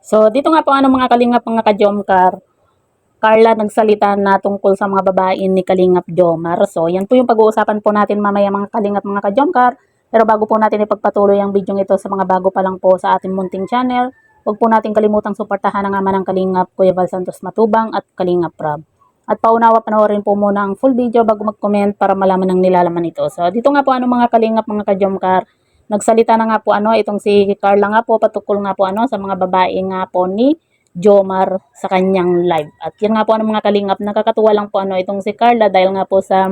So, dito nga po mga kalingap, mga ka-Jomcar, Carla nagsalita na tungkol sa mga babae ni Kalingap Jomar. So, yan po yung pag-uusapan po natin mamaya mga kalingap, mga ka-Jomcar. Pero bago po natin ipagpatuloy ang video ito sa mga bago pa lang po sa ating munting channel, huwag po natin kalimutang suportahan ang ama ng Kalingap, Kuya Val Santos Matubang at Kalingap Rab. At paunawa panoorin po muna ang full video bago mag-comment para malaman ang nilalaman ito. So, dito nga po mga kalingap, mga ka-Jomcar, nagsalita na nga po itong si Carla nga po patukol nga po sa mga babae nga po ni Jomar sa kanyang live. At yan nga po mga kalingap, nakakatuwa lang po itong si Carla dahil nga po sa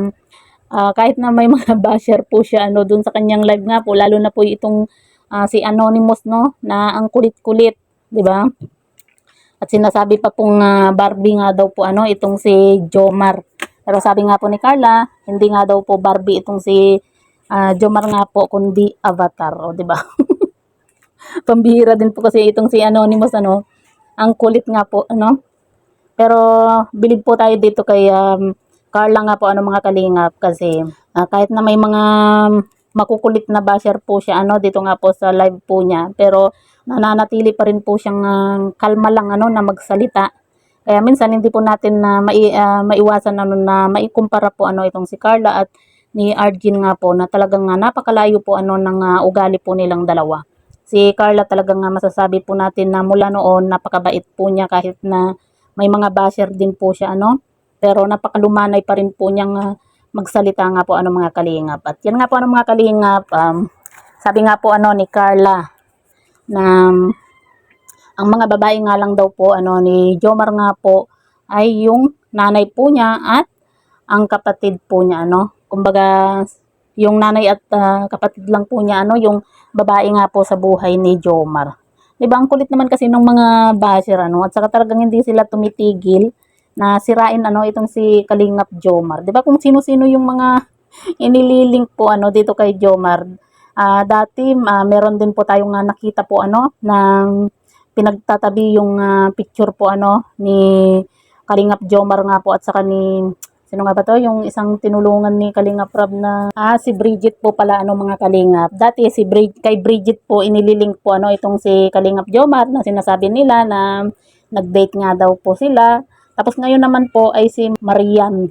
kahit na may mga basher po siya dun sa kanyang live nga po, lalo na po itong si Anonymous na ang kulit-kulit, di ba? At sinasabi pa pong Barbie nga daw po itong si Jomar. Pero sabi nga po ni Carla, hindi nga daw po Barbie itong si Jomar nga po kundi Avatar, o di ba? Pambihira din po kasi itong si Anonymous ang kulit nga po Pero bilib po tayo dito kay Carla nga po mga kalingap kasi kahit na may mga makukulit na basher po siya dito nga po sa live po niya, pero nananatili pa rin po siyang kalma lang na magsalita. Kaya minsan hindi po natin na maiwasan na maikumpara po itong si Carla at ni Arjun nga po na talagang napakalayo po ng ugali po nilang dalawa. Si Carla talagang masasabi po natin na mula noon napakabait po niya kahit na may mga basher din po siya pero napakalumanay pa rin po niyang magsalita nga po mga kalingap. At yan nga po mga kalingap, sabi nga po ni Carla na ang mga babae nga lang daw po ni Jomar nga po ay yung nanay po niya at ang kapatid po niya kumbaga yung nanay at kapatid lang po niya yung babae nga po sa buhay ni Jomar. 'Di ba ang kulit naman kasi ng mga basher at saka talagang hindi sila tumitigil na sirain itong si Kalingap Jomar. 'Di ba kung sino-sino yung mga inililink po dito kay Jomar. Dati meron din po tayong nakita po ng pinagtatabi yung picture po ni Kalingap Jomar nga po at saka ni sino nga ba to? Yung isang tinulungan ni Kalingap Rab na si Bridget po pala mga Kalingap. Dati kay Bridget po inililink po itong si Kalingap Jomar na sinasabi nila na nag-date nga daw po sila. Tapos ngayon naman po ay si Marian,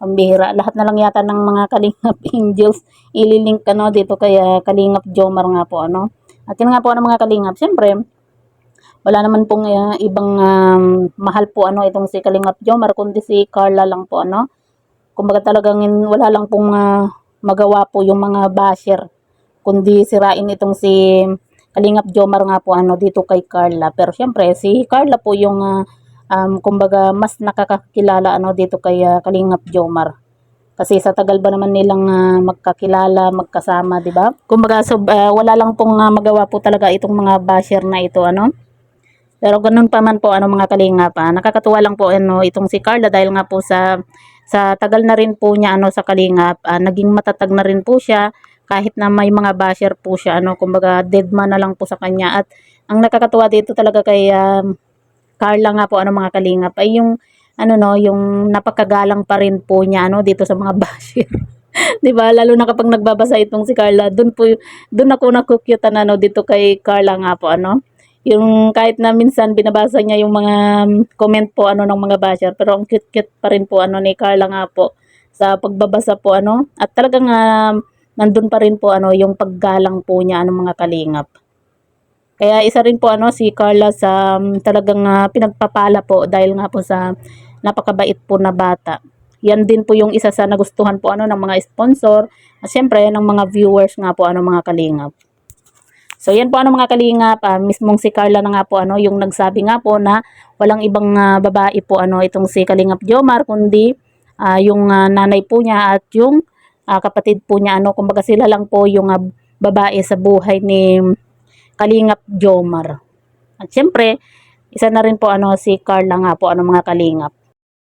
pambihira. Lahat na lang yata ng mga Kalingap Angels ililink dito kay Kalingap Jomar nga po At yun nga po mga Kalingap, siyempre wala naman pong ibang mahal po itong si Kalingap Jomar kundi si Carla lang po kumbaga talagang wala lang pong magawa po yung mga basher kundi sirain itong si Kalingap Jomar nga po dito kay Carla. Pero syempre si Carla po yung kumbaga mas nakakakilala dito kay Kalingap Jomar. Kasi sa tagal ba naman nilang magkakilala, magkasama, 'di ba? Kumbaga wala lang pong magawa po talaga itong mga basher na ito Pero ganun pa man po mga kalingap nakakatuwa lang po itong si Carla dahil nga po sa tagal na rin po niya sa kalingap naging matatag na rin po siya kahit na may mga basher po siya kumbaga dead man na lang po sa kanya. At ang nakakatuwa dito talaga kay Carla nga po mga kalingap ay yung yung napakagalang pa rin po niya dito sa mga basher. 'Di ba? Lalo na kapag nagbabasa itong si Carla, doon ako nakukyutan dito kay Carla nga po yung kahit na minsan binabasa niya yung mga comment po ng mga basher, pero ang cute-cute pa rin po ni Carla nga po sa pagbabasa po at talagang nandun pa rin po yung paggalang po niya mga kalingap. Kaya isa rin po si Carla sa talagang pinagpapala po dahil nga po sa napakabait po na bata. Yan din po yung isa sa nagustuhan po ng mga sponsor at syempre ng mga viewers nga po mga kalingap. So yan po mga kalingap, mismong si Carla na nga po yung nagsabi nga po na walang ibang babae po itong si Kalingap Jomar kundi yung nanay po niya at yung kapatid po niya kumbaga sila lang po yung babae sa buhay ni Kalingap Jomar. At syempre, isa na rin po si Carla nga po mga kalingap.